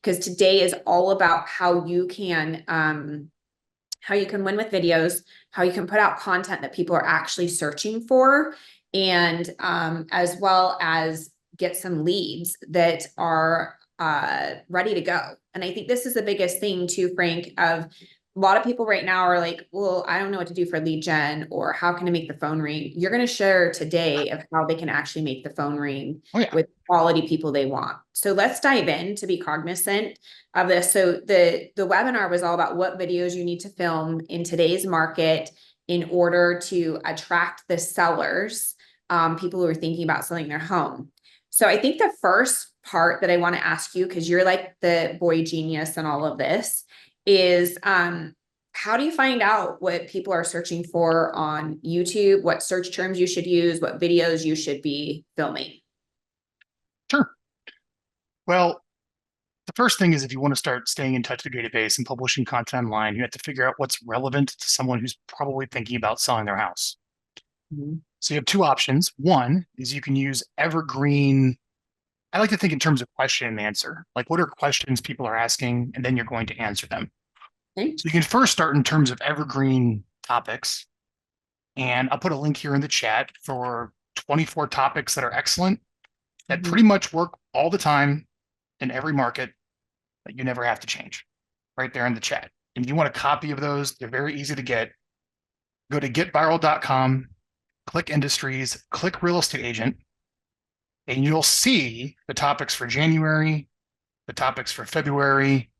because today is all about how you can win with videos, how you can put out content that people are actually searching for, and as well as get some leads that are ready to go. And I think this is the biggest thing too, Frank, of a lot of people right now are like, well, I don't know what to do for lead gen, or how can I make the phone ring? You're going to share today of how they can actually make the phone ring with quality people they want. So let's dive in to be cognizant of this. So the webinar was all about what videos you need to film in today's market in order to attract the sellers, people who are thinking about selling their home. So I think the first part that I want to ask you, because you're like the boy genius in all of this, is how do you find out what people are searching for on YouTube, what search terms you should use, what videos you should be filming? Sure. Well, the first thing is if you want to start staying in touch with the database and publishing content online, you have to figure out what's relevant to someone who's probably thinking about selling their house. Mm-hmm. So you have two options. One is you can use evergreen. I like to think in terms of question and answer. Like, what are questions people are asking, and then you're going to answer them. Okay. So you can first start in terms of evergreen topics. And I'll put a link here in the chat for 24 topics that are excellent, that Mm-hmm. pretty much work all the time in every market, that you never have to change, right there in the chat. And if you want a copy of those, they're very easy to get. Go to getvyral.com, click industries, click real estate agent, and you'll see the topics for January, the topics for February,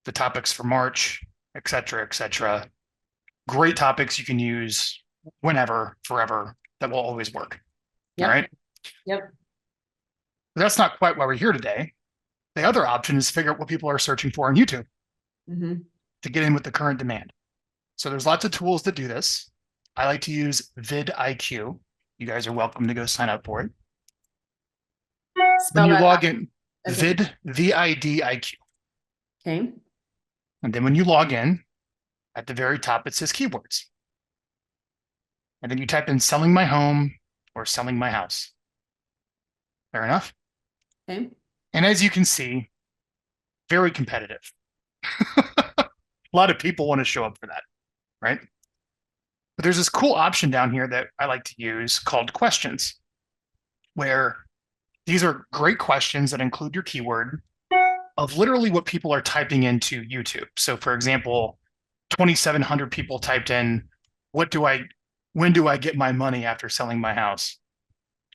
the topics for March, et cetera, et cetera. Great topics you can use whenever, forever, that will always work. All Yep. right. Yep. But that's not quite why we're here today. The other option is figure out what people are searching for on YouTube Mm-hmm. to get in with the current demand. So there's lots of tools that do this. I like to use vidIQ. You guys are welcome to go sign up for it. When Spell you that log out in, as if VIDIQ. okay. And then when you log in, at the very top, it says keywords. And then you type in selling my home or selling my house. Fair enough. Okay. And as you can see, very competitive. A lot of people want to show up for that, right? But there's this cool option down here that I like to use called questions, where these are great questions that include your keyword of literally what people are typing into YouTube. So for example, 2,700 people typed in, when do I get my money after selling my house?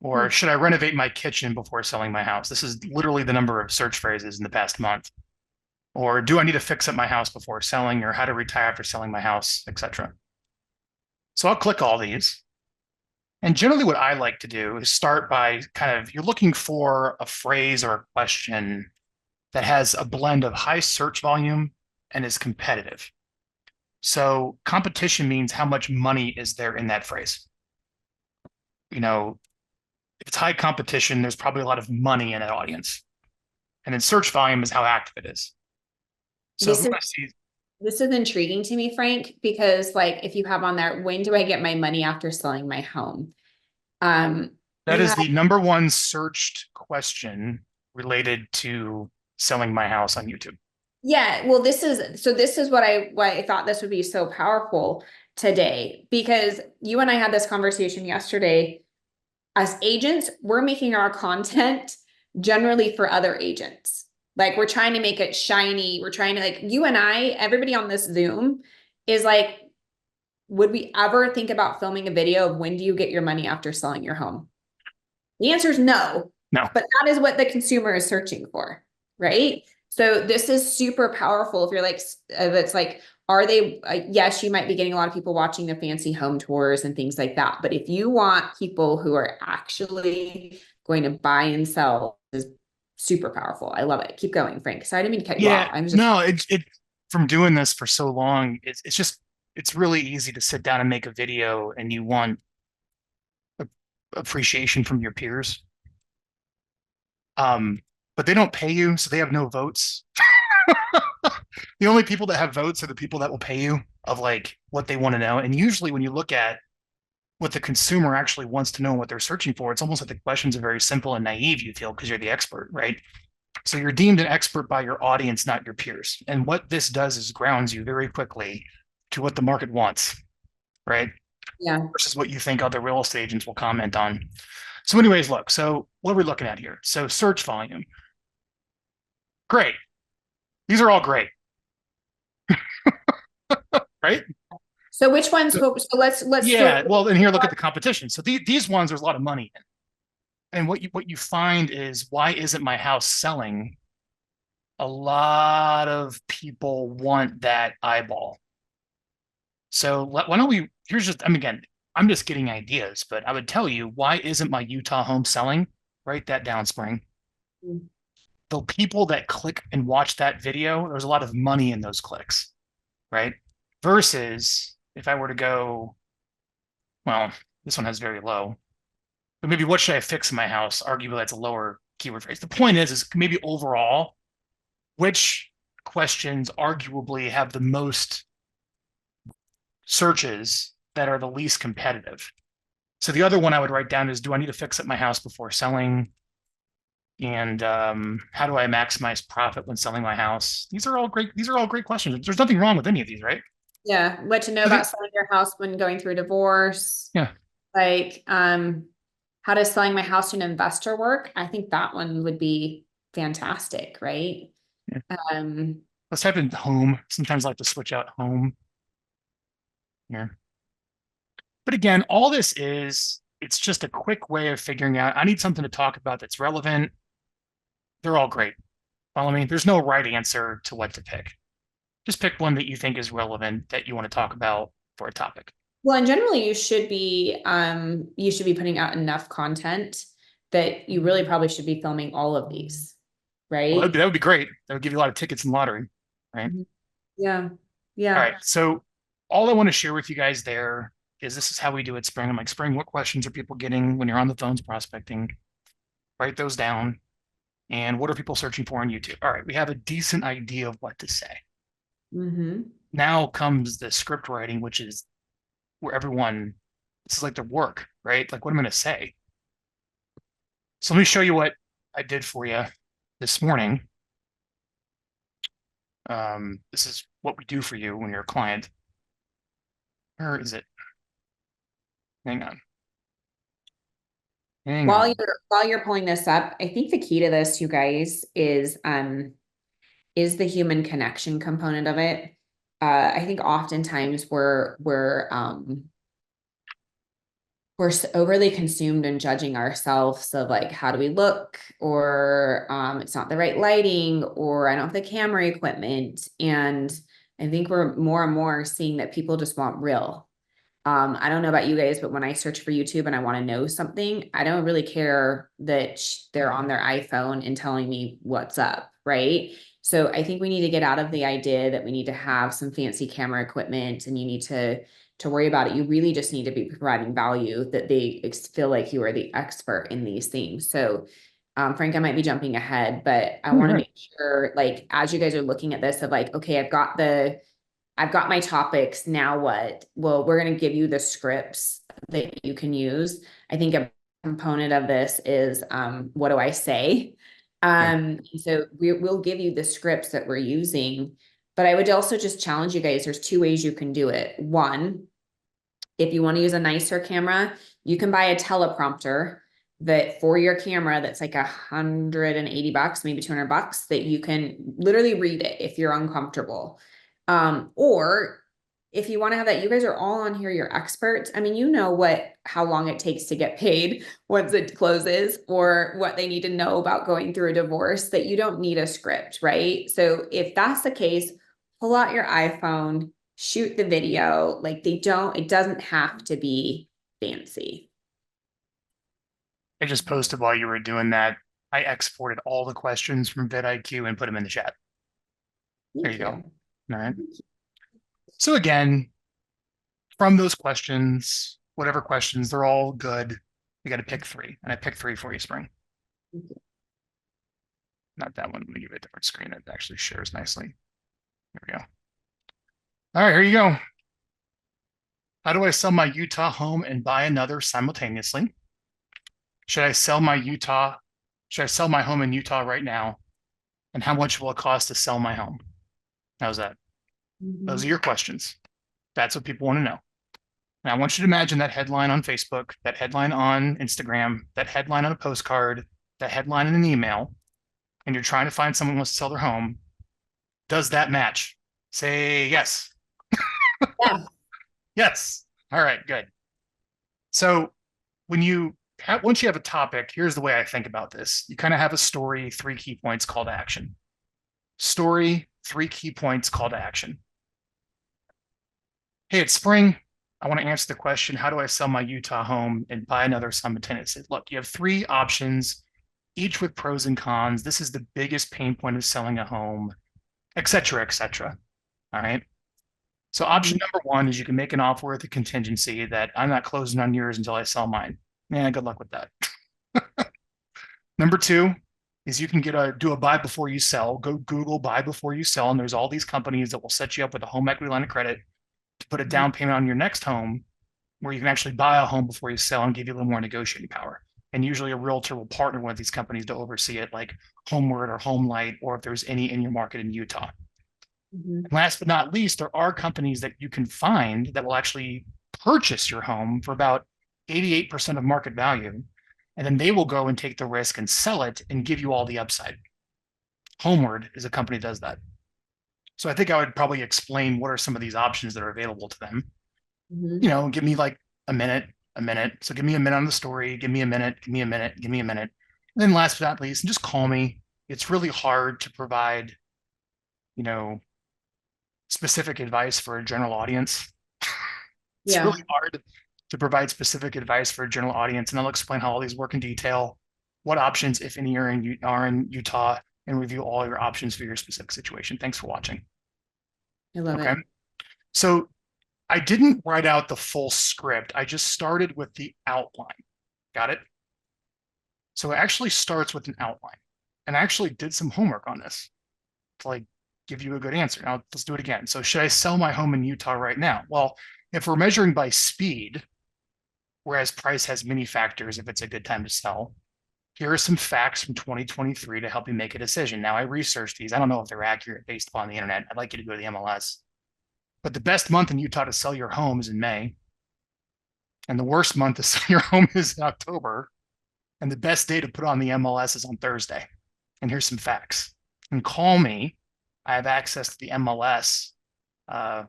Or should I renovate my kitchen before selling my house? This is literally the number of search phrases in the past month. Or do I need to fix up my house before selling, or how to retire after selling my house, etc. So I'll click all these. And generally what I like to do is start by you're looking for a phrase or a question that has a blend of high search volume and is competitive. So competition means how much money is there in that phrase. You know, if it's high competition, there's probably a lot of money in that audience. And then search volume is how active it is. So if This we is want to see, this is intriguing to me, Frank, because like if you have on there, when do I get my money after selling my home? that You is have the number one searched question related to selling my house on YouTube. yeah, well, this is why I thought this would be so powerful today, because you and I had this conversation yesterday. As agents, we're making our content generally for other agents. Like we're trying to make it shiny. We're trying to like you and I, everybody on this Zoom is like, would we ever think about filming a video of when do you get your money after selling your home? The answer is no, No. but that is what the consumer is searching for, right? So this is super powerful. If you're like, if it's like, are they, yes, you might be getting a lot of people watching the fancy home tours and things like that. But if you want people who are actually going to buy and sell, is super powerful. I love it. Keep going, Frank. Sorry, I didn't mean to cut you Yeah, off. I'm just, no, it from doing this for so long, it's really easy to sit down and make a video and you want a, appreciation from your peers. Um, but they don't pay you, so they have no votes. The only people that have votes are the people that will pay you of like what they want to know. And usually when you look at what the consumer actually wants to know and what they're searching for, it's almost like the questions are very simple and naive, you feel, because you're the expert, right? So you're deemed an expert by your audience, not your peers. And what this does is grounds you very quickly to what the market wants, right? Yeah. Versus what you think other real estate agents will comment on. So, anyways, look, so what are we looking at here? So, search volume. Great. These are all great, right? So which ones, So, so let's yeah. start. Well, and here, look at the competition. So these ones, there's a lot of money in. And what you find is, why isn't my house selling? A lot of people want that eyeball. So why don't we? Here's just, I mean, again, I'm just getting ideas, but I would tell you, why isn't my Utah home selling? Write that down, Spring. The people that click and watch that video, there's a lot of money in those clicks, right? Versus if I were to go, well, this one has very low, but maybe what should I fix in my house? Arguably, that's a lower keyword phrase. The point is maybe overall, which questions arguably have the most searches that are the least competitive. So the other one I would write down is, do I need to fix up my house before selling? And how do I maximize profit when selling my house? These are all great. These are all great questions. There's nothing wrong with any of these, right? Yeah, what to know So about selling your house when going through a divorce. yeah, Like, how does selling my house to an investor work? I think that one would be fantastic, right? yeah. Um, Let's type in home. Sometimes I like to switch out home here. But again, all this is, it's just a quick way of figuring out, I need something to talk about that's relevant. They're all great. Follow me? There's no right answer to what to pick. Just pick one that you think is relevant that you want to talk about for a topic. well, and generally you should be putting out enough content that you really probably should be filming all of these, Well, right? that would be great. That would give you a lot of tickets in the lottery, right? Mhm. Yeah, All yeah. right. So all I want to share with you guys there is, this is how we do it, Spring. I'm like, Spring, what questions are people getting when you're on the phones prospecting? Write those down. And what are people searching for on YouTube? All right, we have a decent idea of what to say. Mm-hmm. Now comes the script writing, which is where everyone, this is like their work, right? Like, what I'm going to say. So let me show you what I did for you this morning. This is what we do for you when you're a client. Where is it? Hang on. Hang on. While you're pulling this up, I think the key to this, you guys, is the human connection component of it. I think oftentimes we're overly consumed in judging ourselves of like, how do we look, or it's not the right lighting, or I don't have the camera equipment. And I think we're more and more seeing that people just want real. I don't know about you guys, but when I search for YouTube and I want to know something, I don't really care that they're on their iPhone and telling me what's up, right? So I think we need to get out of the idea that we need to have some fancy camera equipment and you need to worry about it. You really just need to be providing value that they feel like you are the expert in these things. So Frank, I might be jumping ahead, but I want to make sure, like, as you guys are looking at this, of like, okay, I've got my topics. Now what? Well, we're going to give you the scripts that you can use. I think a component of this is what do I say? Yeah. So we'll give you the scripts that we're using, but I would also just challenge you guys. There's two ways you can do it. One, if you want to use a nicer camera, you can buy a teleprompter that for your camera that's like $180, maybe $200, that you can literally read it if you're uncomfortable. Or if you want to have that, you guys are all on here, you're experts. I mean, you know how long it takes to get paid once it closes, or what they need to know about going through a divorce, that you don't need a script, right? So if that's the case, pull out your iPhone, shoot the video. Like, it doesn't have to be fancy. I just posted while you were doing that. I exported all the questions from vidIQ and put them in the chat. There Thank you go. you. All right. So again, from those questions, whatever questions, they're all good. You got to pick three, and I picked three for you, Spring. Not that one. I'm going to give it a different screen. It actually shares nicely. There we go. All right, here you go. How do I sell my Utah home and buy another simultaneously? Should I sell my home in Utah right now? and how much will it cost to sell my home? How's that? Those are Mhm. your questions. That's what people want to know. And I want you to imagine that headline on Facebook, that headline on Instagram, that headline on a postcard, that headline in an email, and you're trying to find someone who wants to sell their home. Does that match? Say yes. Yeah. Yes. All right, good. So once you have a topic, here's the way I think about this. You kind of have a story, 3 key points, call to action. Story, 3 key points, call to action. Hey, it's spring. I want to answer the question, how do I sell my Utah home and buy another simultaneously? Look, you have 3 options, each with pros and cons. This is the biggest pain point of selling a home, et cetera, et cetera. All right. So option Mhm. number one is you can make an offer with a contingency that I'm not closing on yours until I sell mine. Yeah, good luck with that. Number two is you can do a buy before you sell. Go Google buy before you sell, and there's all these companies that will set you up with a home equity line of credit to put a Mhm. down payment on your next home, where you can actually buy a home before you sell and give you a little more negotiating power. And usually a realtor will partner with these companies to oversee it, like Homeward or Homelight, or if there's any in your market in Utah. Mhm. And last but not least, there are companies that you can find that will actually purchase your home for about 88% of market value. And then they will go and take the risk and sell it and give you all the upside. Homeward is a company that does that. So I think I would probably explain what are some of these options that are available to them. Mhm. Give me like a minute, a minute. So give me a minute on the story, give me a minute, give me a minute, give me a minute. And then last but not least, and just call me. It's really hard to provide, you know, specific advice for a general audience. It's Yeah. really hard to provide specific advice for a general audience, and I'll explain how all these work in detail, what options, if any, are in Utah, and review all your options for your specific situation. Thanks for watching. I love Okay. it. So I didn't write out the full script. I just started with the outline. Got it? So it actually starts with an outline. And I actually did some homework on this to like give you a good answer. Now let's do it again. So should I sell my home in Utah right now? Well, if we're measuring by speed, whereas price has many factors if it's a good time to sell, here are some facts from 2023 to help you make a decision. Now I researched these. I don't know if they're accurate based upon the internet. I'd like you to go to the MLS. But the best month in Utah to sell your home is in May. And the worst month to sell your home is in October. And the best day to put on the MLS is on Thursday. And here's some facts. And call me. I have access to the MLS,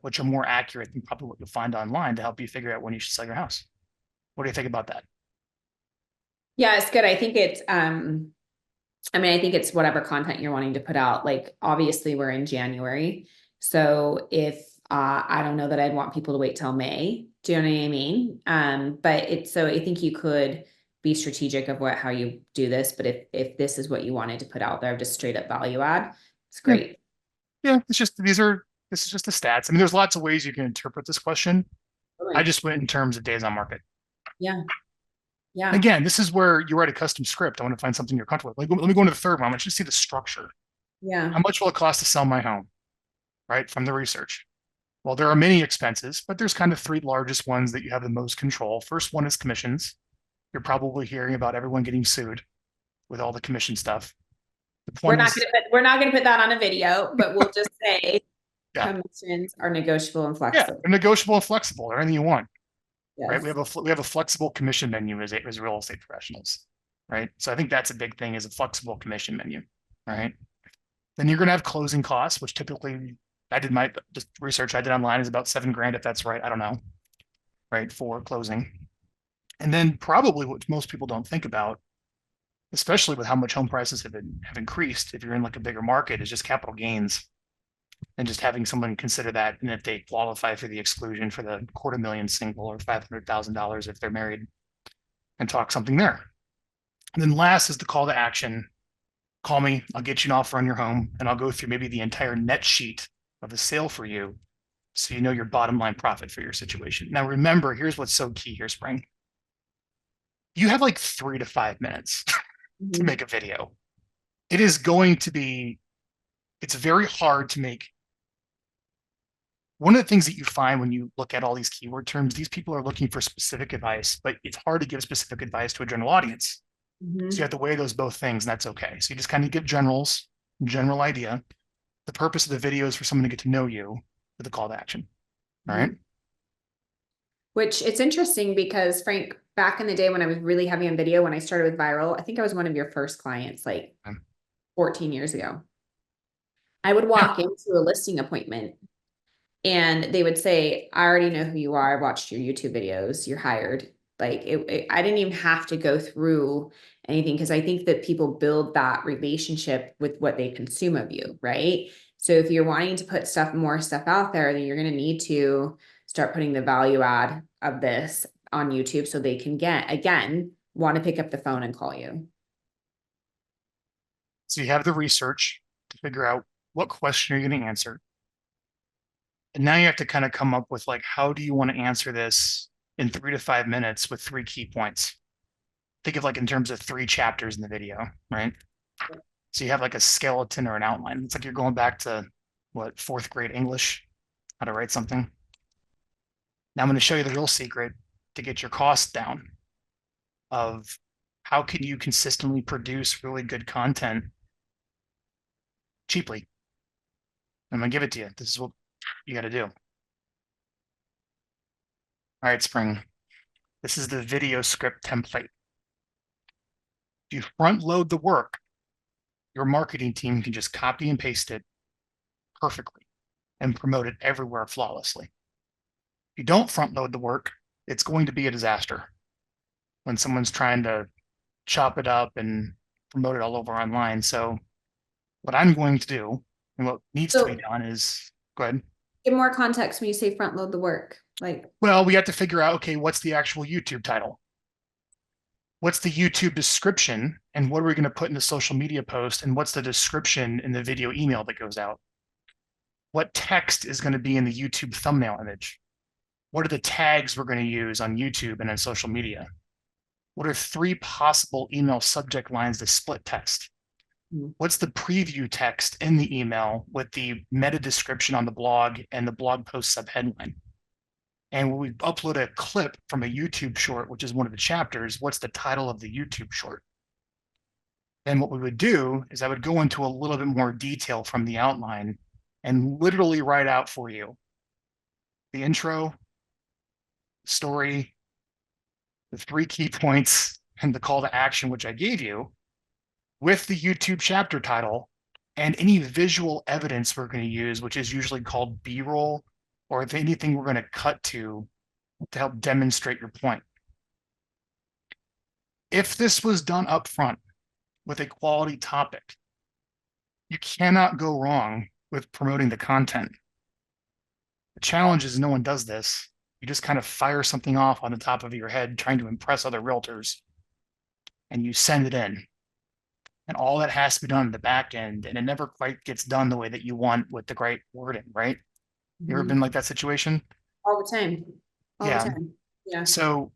which are more accurate than probably what you'll find online to help you figure out when you should sell your house. What do you think about that? Yeah, it's good. I think it's I mean, I think it's whatever content you're wanting to put out. Like, obviously, we're in January. So if I don't know that I'd want people to wait till May. Do you know what I mean? But it's so I think you could be strategic of how you do this. But if this is what you wanted to put out there, just straight up value add, it's Yeah, great. yeah. This is just the stats. I mean, there's lots of ways you can interpret this question. I Totally. just went in terms of days on market. Yeah. Yeah. Again, this is where you write a custom script. I want to find something you're comfortable with. Like, let me go into the third one. Let's just see the structure. Yeah. How much will it cost to sell my home? Right from the research. Well, there are many expenses, but there's kind of 3 largest ones that you have the most control. First one is commissions. You're probably hearing about everyone getting sued with all the commission stuff. The point is, We're not gonna put that on a video, but we'll just say yeah, commissions are negotiable and yeah, flexible. they're negotiable and flexible, or anything you want, right? Yes. We have a flexible commission menu as real estate professionals, right? So I think that's a big thing is a flexible commission menu, right? Then you're going to have closing costs, which typically I did my just research I did online is about 7 grand if that's right. I don't know, right, for closing. And then probably what most people don't think about, especially with how much home prices have increased, if you're in like a bigger market, is just capital gains and just having someone consider that. And if they qualify for the exclusion for the 250,000 single or $500,000 if they're married, and talk something there. And then last is the call to action. Call me, I'll get you an offer on your home, and I'll go through maybe the entire net sheet of the sale for you so you know your bottom line profit for your situation. Now, remember, here's what's so key here, Spring. You have like 3 to 5 minutes to Mhm. make a video. It is going to be, it's very hard to make. One of the things that you find when you look at all these keyword terms, these people are looking for specific advice, but it's hard to give specific advice to a general audience. So you Mhm. have to weigh those both things, and that's okay. So you just kind of give generals, general idea. The purpose of the video is for someone to get to know you with a call to action. All right. Mhm. Which it's interesting because Frank, back in the day when I was really heavy on video, when I started with Vyral, I think I was one of your first clients, like Um, 14 years ago. I would yeah. walk into a listing appointment and they would say, I already know who you are. I watched your YouTube videos. You're hired. Like I didn't even have to go through anything because I think that people build that relationship with what they consume of you, right? So if you're wanting to put more stuff out there, then you're going to need to start putting the value add of this on YouTube so they can again, want to pick up the phone and call you. So you have the research to figure out what question are you going to answer. And now you have to kind of come up with like, how do you want to answer this in 3 to 5 minutes with three key points? Think of like in terms of three chapters in the video, right? So you have like a skeleton or an outline. It's like you're going back to what, fourth grade English, how to write something. Now I'm going to show you the real secret to get your costs down of how can you consistently produce really good content cheaply. I'm going to give it to you. This is what you got to do. All right, Spring. This is the video script template. If you front load the work, your marketing team can just copy and paste it perfectly and promote it everywhere flawlessly. If you don't front load the work, it's going to be a disaster when someone's trying to chop it up and promote it all over online. So what I'm going to do and what needs to be So done is go ahead. give more context when you say front load the work. Like, Well, we have to figure out, okay, what's the actual YouTube title? What's the YouTube description? And what are we going to put in the social media post? And what's the description in the video email that goes out? What text is going to be in the YouTube thumbnail image? What are the tags we're going to use on YouTube and on social media? What are three possible email subject lines to split text? What's the preview text in the email with the meta description on the blog and the blog post subheadline? And when we upload a clip from a YouTube short, which is one of the chapters, what's the title of the YouTube short? Then what we would do is I would go into a little bit more detail from the outline and literally write out for you the intro, story, the three key points, and the call to action, which I gave you, with the YouTube chapter title and any visual evidence we're going to use, which is usually called B-roll, or if anything we're going to cut to help demonstrate your point. If this was done up front with a quality topic, you cannot go wrong with promoting the content. The challenge is no one does this. You just kind of fire something off on the top of your head trying to impress other realtors and you send it in. And all that has to be done in the back end, and it never quite gets done the way that you want with the great wording, right? You ever been like that situation? all the time. All the Yeah. time. Yeah. So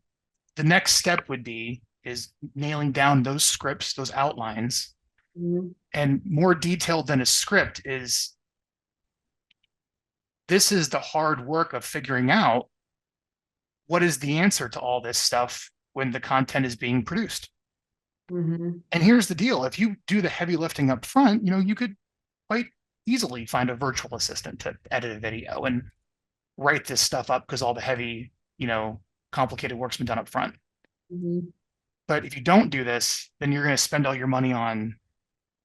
the next step would be is nailing down those scripts, those outlines, Mhm. and more detailed than a script is this is the hard work of figuring out what is the answer to all this stuff when the content is being produced. Mhm. And here's the deal. If you do the heavy lifting up front, you could quite easily find a virtual assistant to edit a video and write this stuff up because all the heavy, complicated work's been done up front. Mhm. But if you don't do this, then you're going to spend all your money on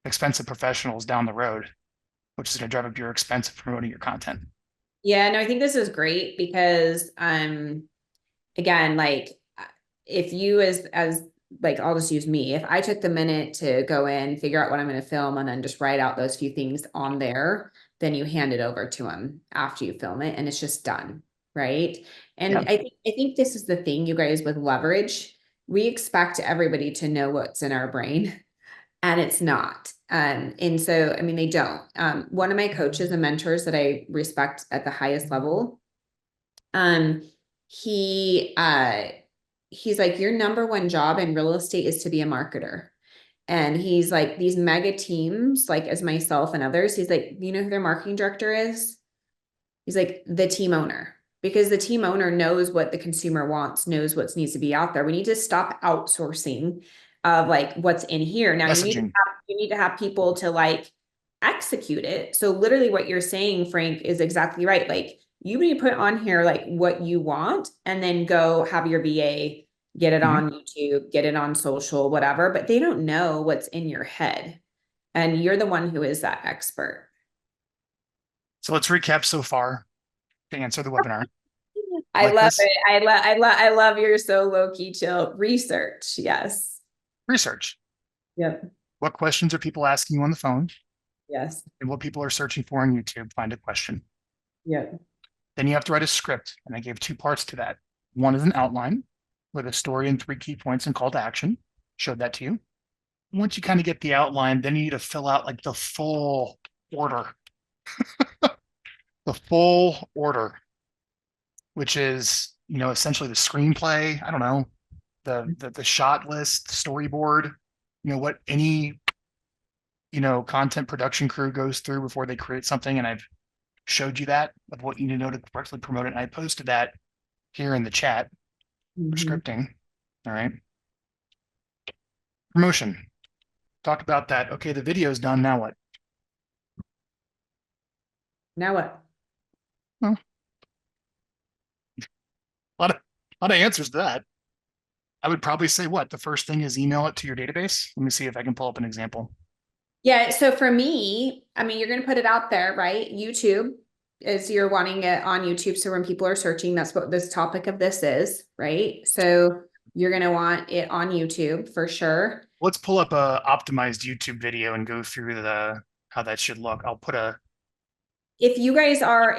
expensive professionals down the road, which is going to drive up your expense of promoting your content. Yeah, no, I think this is great because again, like if you as like I'll just use me. If I took the minute to go in, figure out what I'm going to film, and then just write out those few things on there, then you hand it over to them after you film it, and it's just done, right? Yeah. And I think this is the thing, you guys, with leverage. We expect everybody to know what's in our brain, and it's not. And so, I mean, they don't. One of my coaches and mentors that I respect at the highest level, um, he he's like, your number one job in real estate is to be a marketer. And he's like, these mega teams, like as myself and others, he's like, you know who their marketing director is? He's like, the team owner, because the team owner knows what the consumer wants, knows what needs to be out there. We need to stop outsourcing of like what's in here. Now you Messaging. need to have people to like execute it. So literally what you're saying, Frank, is exactly right. Like you need to put on here like what you want and then go have your VA get it Mhm. on YouTube, get it on social, whatever, but they don't know what's in your head. And you're the one who is that expert. So let's recap so far to answer the webinar. I Like love this it. I love your so low key chill research. Yes. research. Yep. What questions are people asking you on the phone? Yes. And what people are searching for on YouTube? Find a question. Yep. Then you have to write a script. And I gave two parts to that. One is an outline with a story and 3 key points and call to action. Showed that to you. Once you kind of get the outline, then you need to fill out like the full order, the full order, which is, essentially the screenplay. I don't know, the shot list, storyboard, what any, content production crew goes through before they create something. And I've showed you that of what you need to know to correctly promote it. And I posted that here in the chat for Mhm. scripting. All right. Promotion. Talk about that. Okay, the video's done. Now what? Now what? Well, a lot of answers to that. I would probably say what? The first thing is email it to your database. Let me see if I can pull up an example. Yeah. So for me, I mean, you're going to put it out there, right? YouTube is you're wanting it on YouTube. So when people are searching, that's what this topic of this is, right? So you're going to want it on YouTube for sure. Let's pull up a optimized YouTube video and go through the how that should look. I'll put a If you guys are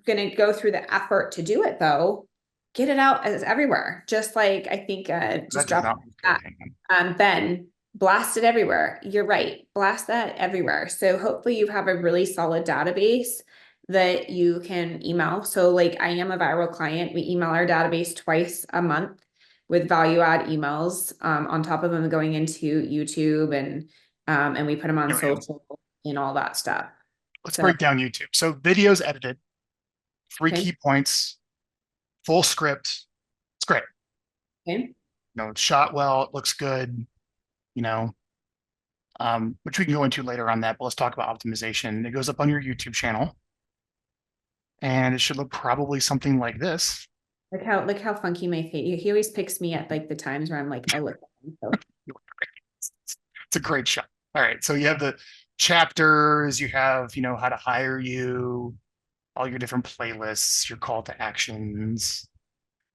going to go through the effort to do it though, get it out as everywhere. Just like I think that just does drop not look good. Hang on. Ben, blast it everywhere. You're right. Blast that everywhere. So hopefully you have a really solid database that you can email. So like I am a Vyral client. We email our database twice a month with value add emails on top of them going into YouTube and we put them on Here we go. social and all that stuff. Let's So break down YouTube. So videos edited, three okay. key points, full script. It's great. Okay. It's shot well, it looks good, you know, which we can go into later on that, but let's talk about optimization. It goes up on your YouTube channel and it should look probably something like this. Look how funky my face. He always picks me at like the times where I'm like, I look at him. So It's a great shot. All right. So you have the chapters, you have, how to hire you, all your different playlists, your call to actions.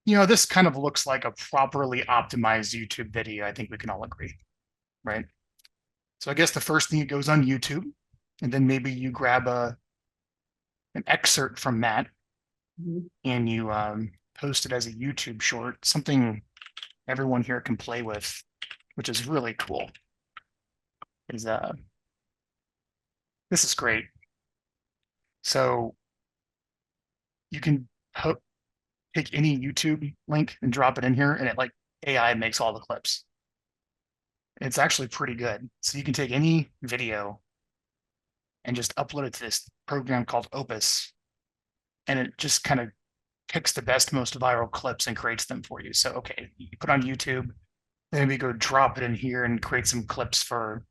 This kind of looks like a properly optimized YouTube video. I think we can all agree, right? So I guess the first thing it goes on YouTube, and then maybe you grab an excerpt from that mhm. and you post it as a YouTube short, something everyone here can play with, which is really cool. Is This is great. So you can take any YouTube link and drop it in here, and it like AI makes all the clips. It's actually pretty good. So you can take any video and just upload it to this program called Opus, and it just kind of picks the best, most viral clips and creates them for you. So, okay, you put on YouTube, then we go drop it in here and create some clips for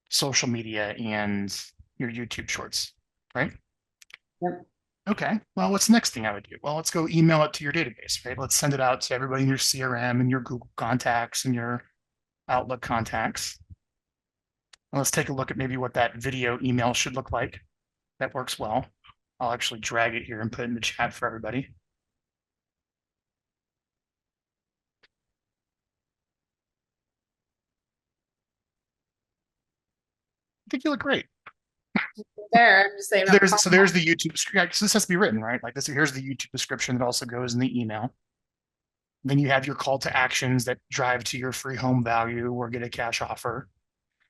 social media and your YouTube shorts, right? Yep. Okay, well, what's the next thing I would do? Well, let's go email it to your database, right? Let's send it out to everybody in your CRM and your Google contacts and your Outlook contacts. And let's take a look at maybe what that video email should look like. That works well. I'll actually drag it here and put it in the chat for everybody. I think you look great. There, I'm just saying. There's the YouTube script. So this has to be written, right? Like this, here's the YouTube description that also goes in the email. Then you have your call to actions that drive to your free home value or get a cash offer.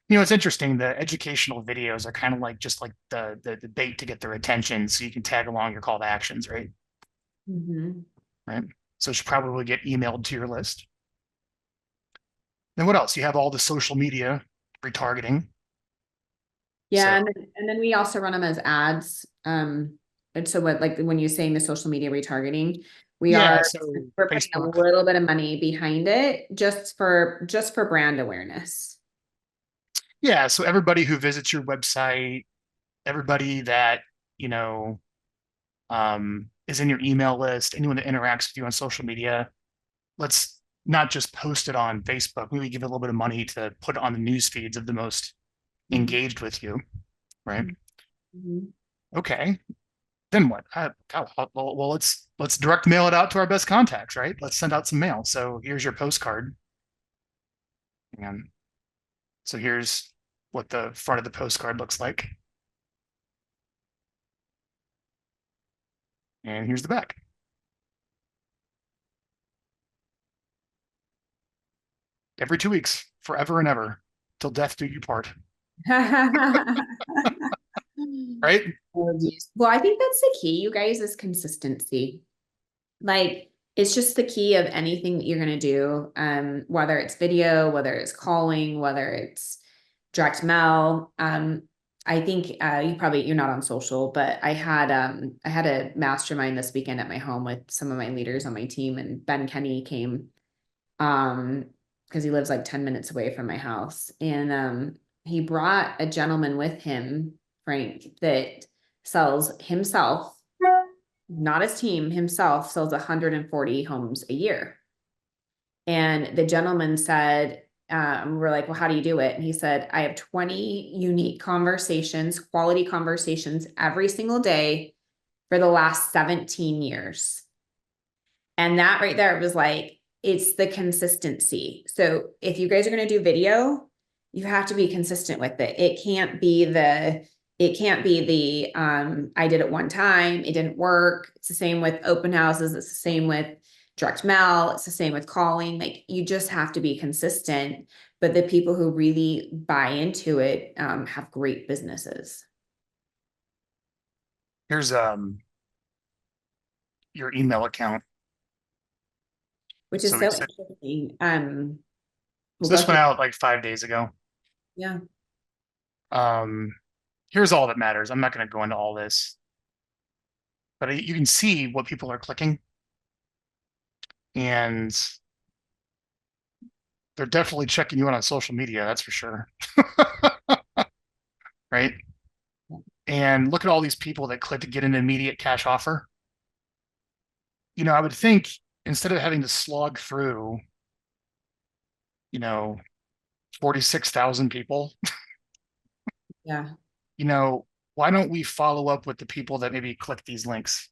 It's interesting. The educational videos are kind of like just like the bait to get their attention, so you can tag along your call to actions, right? Mhm. Right. So it should probably get emailed to your list. Then what else? You have all the social media retargeting. Yeah, So and then we also run them as ads. And so what like when you're saying the social media retargeting, yeah, so we're putting a Facebook. little bit of money behind it just for brand awareness. Yeah, so everybody who visits your website, everybody that, you know, is in your email list, anyone that interacts with you on social media, let's not just post it on Facebook. Maybe give it a little bit of money to put it on the news feeds of the most Mhm. engaged with you, right? Mhm. Okay, then what? God, well, let's direct mail it out to our best contacts, right? Let's send out some mail. So here's your postcard, and so here's what the front of the postcard looks like, and here's the back. Every 2 weeks, forever and ever, till death do you part, right? Oh, geez. Well, I think that's the key, you guys, is consistency. Like, it's just the key of anything that you're going to do, whether it's video, whether it's calling, whether it's direct mail. I think you're not on social, but I had a mastermind this weekend at my home with some of my leaders on my team, and Ben Kenny came because he lives like 10 minutes away from my house. And he brought a gentleman with him, Frank, that sells himself, not his team, himself sells 140 homes a year. And the gentleman said, we're like, well, how do you do it? And he said, I have 20 unique conversations, quality conversations every single day for the last 17 years. And that right there was like, it's the consistency. So if you guys are going to do video, you have to be consistent with it. It can't be the I did it one time, it didn't work. It's the same with open houses, it's the same with direct mail, it's the same with calling. Like, you just have to be consistent. But the people who really buy into it have great businesses. Here's your email account. Which is So we so said, interesting. We'll so go this went through. out like 5 days ago. Yeah. Um, here's all that matters. I'm not going to go into all this, but you can see what people are clicking, and they're definitely checking you out on social media. That's for sure, right? And look at all these people that click to get an immediate cash offer. I would think instead of having to slog through, you know, 46,000 people, Yeah. you know, why don't we follow up with the people that maybe click these links?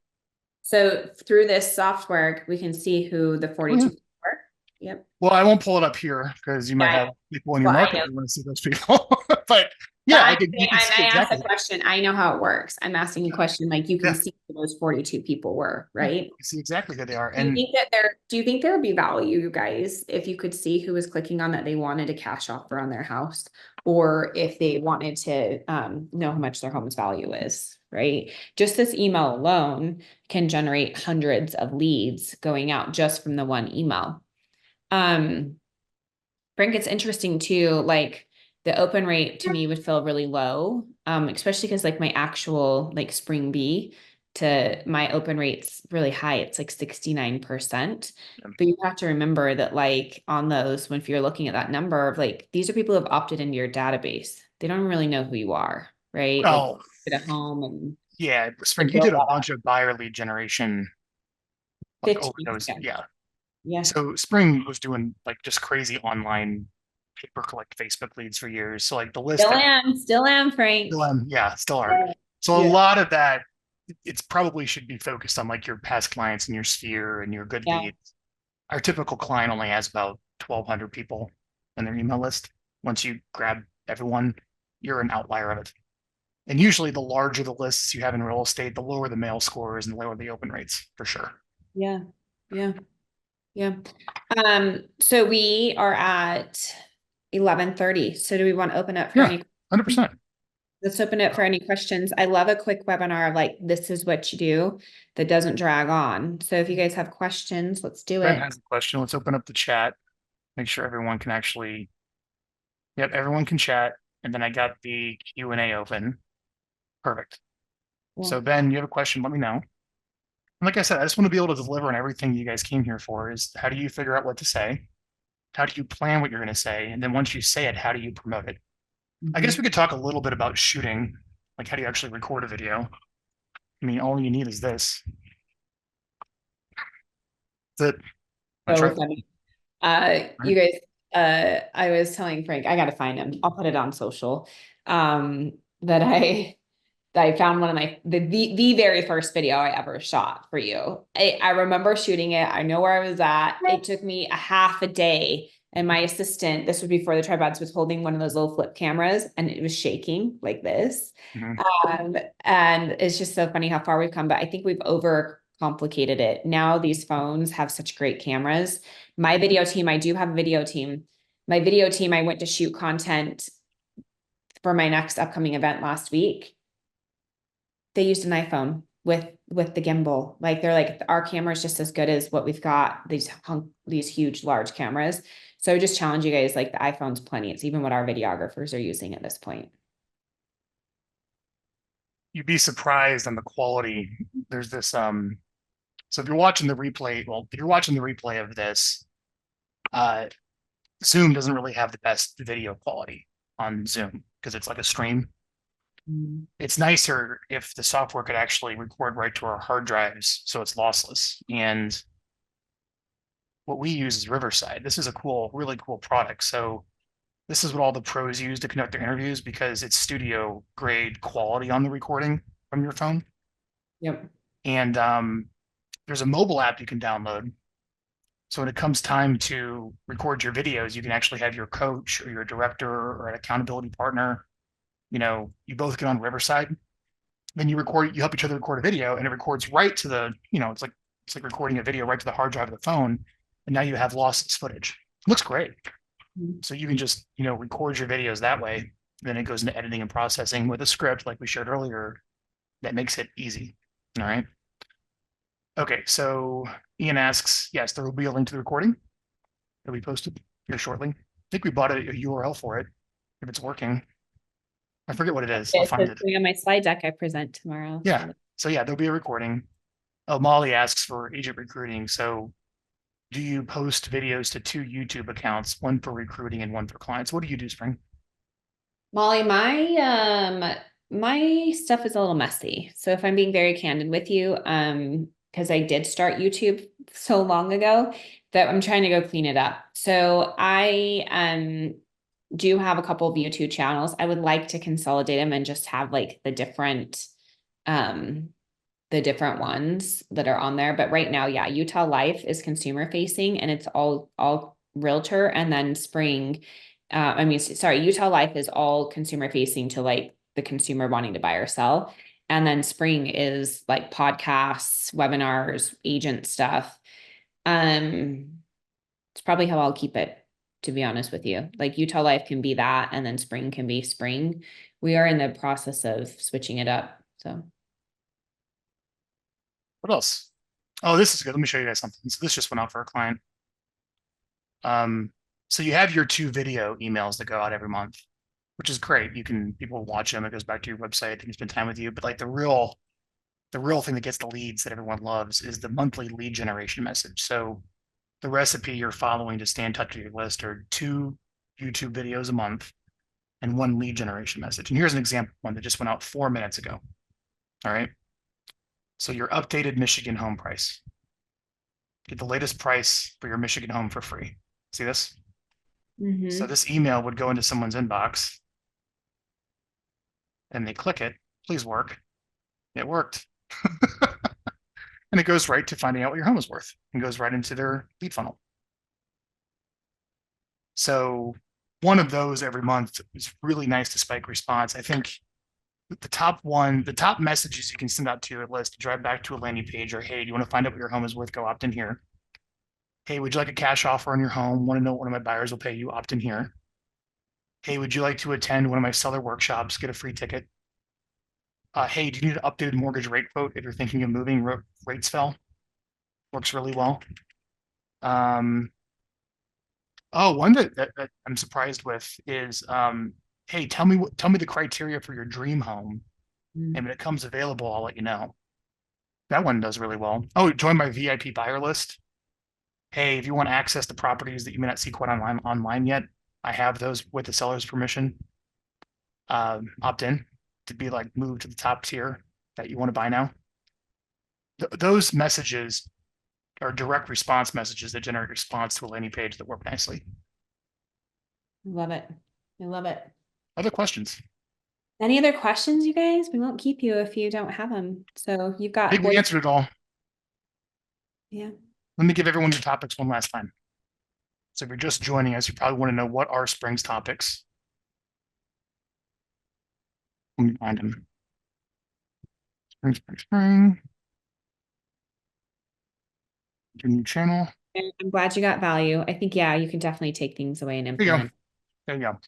So through this software, we can see who the Oh, yeah. 42 are. Yep. Well, I won't pull it up here because you might Yeah. have people in your Well, I market know. that want to see those people. But But yeah, you can see I asked a exactly. question. I know how it works. I'm asking you a question like you can Yeah, see who those 42 people were, yeah, right? you see exactly who they are. Do you And think that do you think there would be value, you guys, if you could see who was clicking on that they wanted a cash offer on their house, or if they wanted to know how much their home's value is, right? Just this email alone can generate hundreds of leads going out just from the one email. Um, Frank, it's interesting too, like the open rate to me would feel really low, especially because like my actual like spring bee to my open rate's really high. It's like 69%. But you have to remember that like on those, when if you're looking at that number of like these are people who have opted into your database. They don't really know who you are, right? Like oh, at a home and yeah, they Spring, you build did a that up. bunch of buyer lead generation like 15. overdose. Yeah. Yeah. Yeah. So Spring was doing like just crazy online pay per click Facebook leads for years. So like the list that Still am, Frank. still yeah, still are. So a Yeah. lot of that, it's probably should be focused on like your past clients and your sphere and your good Yeah. leads. Our typical client only has about 1,200 people in their email list. Once you grab everyone, you're an outlier of it. And usually, the larger the lists you have in real estate, the lower the mail scores and the lower the open rates for sure. Yeah. Yeah. Yeah. So we are at 11:30. So do we want to open up for Yeah, any? 100%. Let's open it for any questions. I love a quick webinar like this is what you do that doesn't drag on. So if you guys have questions, let's do Ben it. has a question. Let's open up the chat. Make sure everyone can actually, yep, everyone can chat. And then I got the Q&A open. Perfect. So Cool. Ben, you have a question, let me know. And like I said, I just want to be able to deliver on everything you guys came here for is how do you figure out what to say? How do you plan what you're going to say? And then once you say it, how do you promote it? I guess Mhm. we could talk a little bit about shooting. Like, how do you actually record a video? I mean, all you need is this. That's it. Want to try So it? funny. Right? You guys, I was telling Frank, I gotta find him. I'll put it on social. That I found one of the very first video I ever shot for you. I remember shooting it. I know where I was at. It took me a half a day. And my assistant, this was before the tripods, was holding one of those little flip cameras and it was shaking like this. Mhm. And it's just so funny how far we've come, but I think we've overcomplicated it. Now these phones have such great cameras. My video team, I do have a video team. My video team, I went to shoot content for my next upcoming event last week. They used an iPhone with the gimbal. Like they're like our camera is just as good as what we've got. These huge large cameras. So I just challenge you guys, like the iPhone's plenty. It's even what our videographers are using at this point. You'd be surprised on the quality. There's this so if you're watching the replay, well, if you're watching the replay of this, uh Zoom doesn't really have the best video quality on Zoom because it's like a stream. Mm. It's nicer if the software could actually record right to our hard drives so it's lossless. And what we use is Riverside. This is a cool, really cool product. So this is what all the pros use to conduct their interviews because it's studio grade quality on the recording from your phone. Yep. And there's a mobile app you can download. So when it comes time to record your videos, you can actually have your coach or your director or an accountability partner. You both get on Riverside, then you record, you help each other record a video, and it records right to it's like recording a video right to the hard drive of the phone, and now you have lossless footage. It looks great. So you can just record your videos that way. Then it goes into editing and processing with a script like we showed earlier that makes it easy. All right. Okay, so Ian asks, yes, there will be a link to the recording. It'll be posted here shortly. I think we bought a URL for it if it's working. I forget what it is. I'll find It's it. on my slide deck I present tomorrow. Yeah. So yeah, there'll be a recording. Oh, Molly asks for agent recruiting. So do you post videos to two YouTube accounts, one for recruiting and one for clients? What do you do, Spring? Molly, my stuff is a little messy. So if I'm being very candid with you, because I did start YouTube so long ago that I'm trying to go clean it up. So I do have a couple of YouTube channels. I would like to consolidate them and just have like um the different ones that are on there. But right now, yeah, Utah Life is consumer facing and it's all realtor, and then Utah Life is all consumer facing to like the consumer wanting to buy or sell. And then Spring is like podcasts, webinars, agent stuff. Um, it's probably how I'll keep it, to be honest with you. Like Utah Life can be that, and then Spring can be Spring. We are in the process of switching it up. So What else? Oh, this is good. Let me show you guys something. So this just went out for a client. Um, so you have your two video emails that go out every month, which is great. People watch them. It goes back to your website. They can spend time with you. But like the real thing that gets the leads that everyone loves is the monthly lead generation message. So the recipe you're following to stay in touch with your list are two YouTube videos a month and one lead generation message. And here's an example one that just went out 4 minutes ago. All right. So your updated Michigan home price. Get the latest price for your Michigan home for free. See this? So this email would go into someone's inbox and they click it. Please work. It worked. And it goes right to finding out what your home is worth and goes right into their lead funnel. So one of those every month is really nice to spike response. I think the top messages you can send out to your list, drive back to a landing page, or hey, do you want to find out what your home is worth? Go opt in here. Hey, would you like a cash offer on your home? Want to know what one of my buyers will pay you? Opt in here. Hey, would you like to attend one of my seller workshops? Get a free ticket. Hey, do you need an updated mortgage rate quote if you're thinking of moving? Rates fell. Works really well. One that I'm surprised with is, hey, tell me the criteria for your dream home, and when it comes available, I'll let you know. That one does really well. Oh, join my VIP buyer list. Hey, if you want access to properties that you may not see quite online yet, I have those with the seller's permission. opt in to be like moved to the top tier that you want to buy now. Those messages are direct response messages that generate response to a landing page that work nicely. Love it. I love it. Other questions? Any other questions, you guys? We won't keep you if you don't have them. So you've I got think more. we answered it all. Yeah. Let me give everyone the topics one last time. So if you're just joining us, you probably want to know what are Spring's topics. Let me find them. Spring. Your new channel. I'm glad you got value. I think, yeah, you can definitely take things away and There you go. implement. There you go.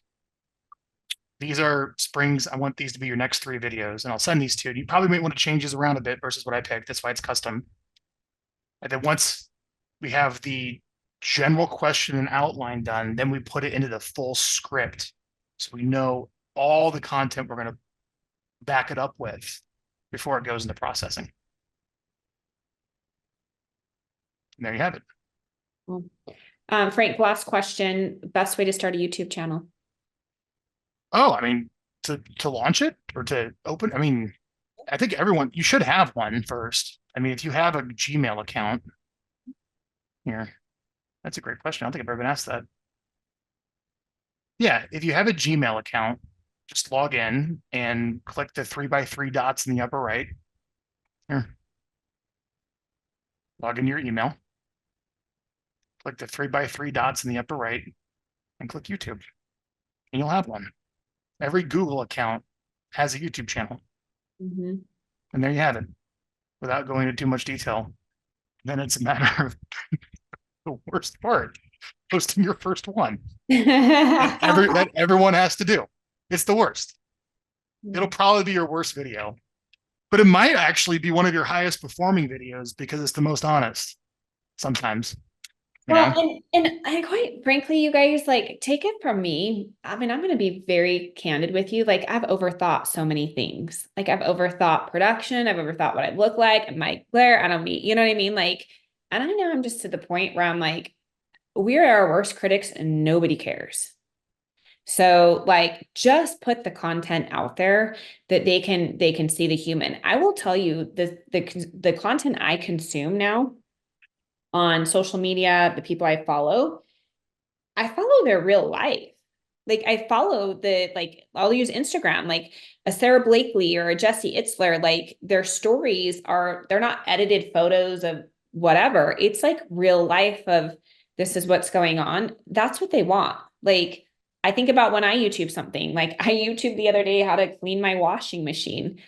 These are Springs. I want these to be your next 3 videos, and I'll send these to you. You probably might want to change these around a bit versus what I picked. That's why it's custom. And then once we have the general question and outline done, then we put it into the full script. So we know all the content we're going to back it up with before it goes into processing. And there you have it. Cool. Frank, last question. Best way to start a YouTube channel? Oh, I mean, to launch it or to open, I mean, I think everyone, you should have one first. I mean, if you have a Gmail account here, that's a great question. I don't think I've ever been asked that. Yeah, if you have a Gmail account, just log in and click the 3x3 dots in the upper right. Here. Log in your email. Click the 3x3 dots in the upper right and click YouTube. And you'll have one. Every Google account has a YouTube channel. Mm-hmm. And there you have it. Without going into too much detail, then it's a matter of the worst part, posting your first one. That everyone has to do. It's the worst. It'll probably be your worst video, but it might actually be one of your highest performing videos because it's the most honest sometimes. Well, and I quite frankly, you guys, like, take it from me. I mean, I'm going to be very candid with you. Like, I've overthought so many things. Like, I've overthought production. I've overthought what I look like. My glare. I don't need, you know what I mean? Like, and I know I'm just to the point where I'm like, we're our worst critics and nobody cares. So like just put the content out there that they can see the human. I will tell you the content I consume now on social media, the people I follow their real life. Like I follow like I'll use Instagram, like a Sarah Blakely or a Jesse Itzler, like their stories they're not edited photos of whatever. It's like real life of this is what's going on. That's what they want. Like I think about when I YouTube something, like I YouTube the other day how to clean my washing machine.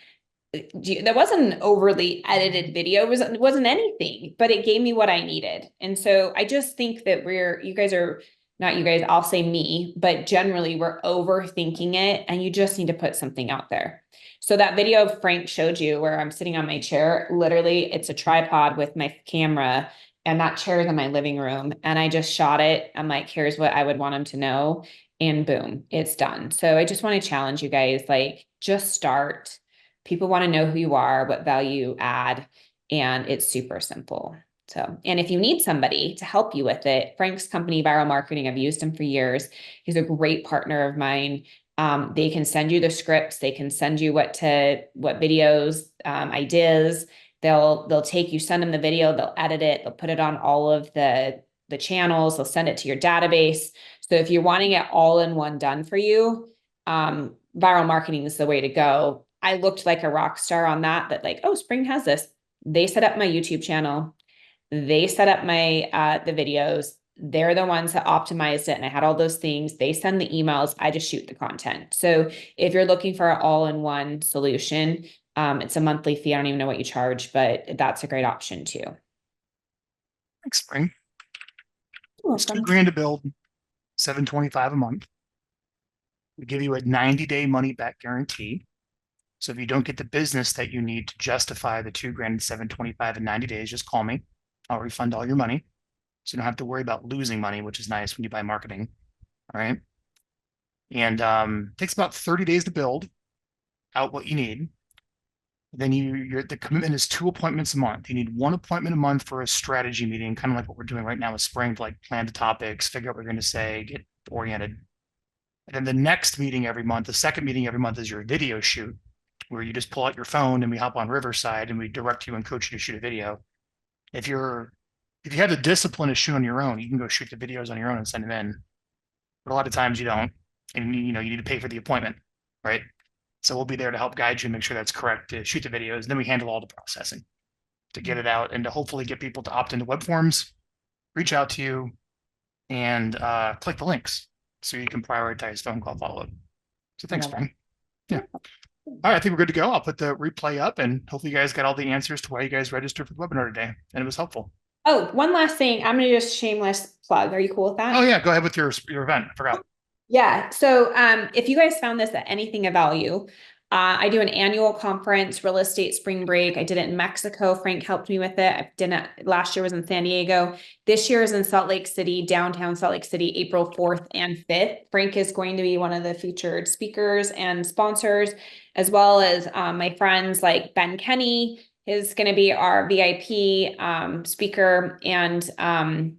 That wasn't an overly edited video. It wasn't anything, but it gave me what I needed. And so I just think that you guys are not you guys, I'll say me, but generally we're overthinking it and you just need to put something out there. So that video Frank showed you where I'm sitting on my chair, literally it's a tripod with my camera and that chair is in my living room and I just shot it. I'm like, here's what I would want him to know. And boom, it's done. So I just want to challenge you guys, like just start. People want to know who you are, what value you add, and it's super simple. So, and if you need somebody to help you with it, Frank's company, Vyral Marketing, I've used him for years. He's a great partner of mine. They can send you the scripts. They can send you what videos, ideas. They'll take you, send them the video. They'll edit it. They'll put it on all of the channels. They'll send it to your database. So if you're wanting it all in one done for you, Vyral Marketing is the way to go. I looked like a rock star on that like, oh, Spring has this. They set up my YouTube channel. They set up my the videos. They're the ones that optimized it. And I had all those things. They send the emails. I just shoot the content. So if you're looking for an all-in-one solution, it's a monthly fee. I don't even know what you charge, but that's a great option too. Thanks, Spring. It's Welcome. $2,000 to build, $725 a month. We give you a 90-day money back guarantee. So if you don't get the business that you need to justify the $2,000 and $725 in 90 days, just call me. I'll refund all your money. So you don't have to worry about losing money, which is nice when you buy marketing. All right. And it takes about 30 days to build out what you need. Then the commitment is 2 appointments a month. You need 1 appointment a month for a strategy meeting, kind of like what we're doing right now with Spring, to like plan the topics, figure out what you're going to say, get oriented. And then the next meeting every month, the second meeting every month is your video shoot, where you just pull out your phone and we hop on Riverside and we direct you and coach you to shoot a video. If you're if you have the discipline to shoot on your own, you can go shoot the videos on your own and send them in. But a lot of times you don't, and you need to pay for the appointment, right? So we'll be there to help guide you and make sure that's correct to shoot the videos. And then we handle all the processing to get it out and to hopefully get people to opt into web forms, reach out to you, and click the links so you can prioritize phone call follow up. So thanks, Frank. Yeah. All right, I think we're good to go. I'll put the replay up and hopefully you guys got all the answers to why you guys registered for the webinar today. And it was helpful. Oh, one last thing. I'm going to just shameless plug. Are you cool with that? Oh yeah, go ahead with your event. I forgot. Yeah. So if you guys found this at anything of value, I do an annual conference, Real Estate Spring Break. I did it in Mexico. Frank helped me with it. I did it last year was in San Diego. This year is in Salt Lake City, downtown Salt Lake City, April 4th and 5th. Frank is going to be one of the featured speakers and sponsors, as well as my friends like Ben Kenny is going to be our VIP speaker. And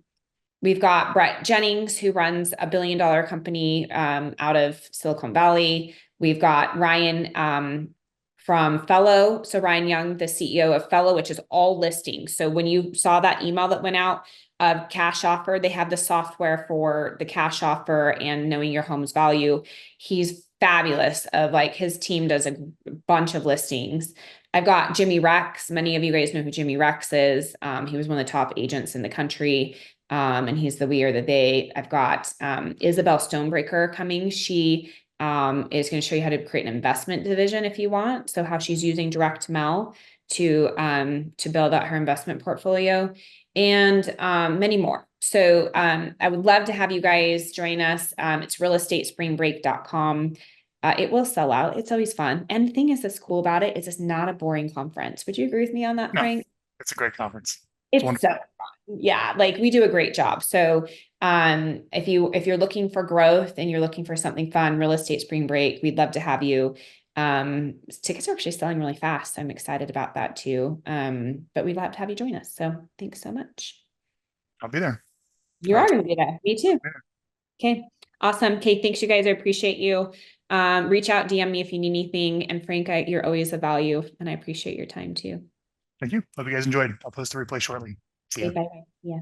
we've got Brett Jennings, who runs a $1 billion company out of Silicon Valley. We've got Ryan from Fellow. So Ryan Young, the CEO of Fellow, which is all listings. So when you saw that email that went out of cash offer, they have the software for the cash offer and knowing your home's value. He's fabulous. His team does a bunch of listings. I've got Jimmy Rex. Many of you guys know who Jimmy Rex is. He was one of the top agents in the country. And he's the we or the they. I've got Isabel Stonebreaker coming. She is going to show you how to create an investment division if you want. So how she's using direct mail to build out her investment portfolio and many more. So I would love to have you guys join us. It's realestatespringbreak.com. It will sell out. It's always fun. And the thing is that's cool about it is it's not a boring conference. Would you agree with me on that, No, Frank? it's a great conference. It's so fun. Yeah, we do a great job. So if you're looking for growth and you're looking for something fun, Real Estate Spring Break, we'd love to have you. Tickets are actually selling really fast. I'm excited about that too. But we'd love to have you join us. So thanks so much. I'll be there. You are going to be there. Me too. Okay. Awesome. Okay. Thanks, you guys. I appreciate you. Reach out, DM me if you need anything. And Frank, you're always a value and I appreciate your time too. Thank you. Hope you guys enjoyed. I'll post the replay shortly. See ya. Okay, bye. Yeah.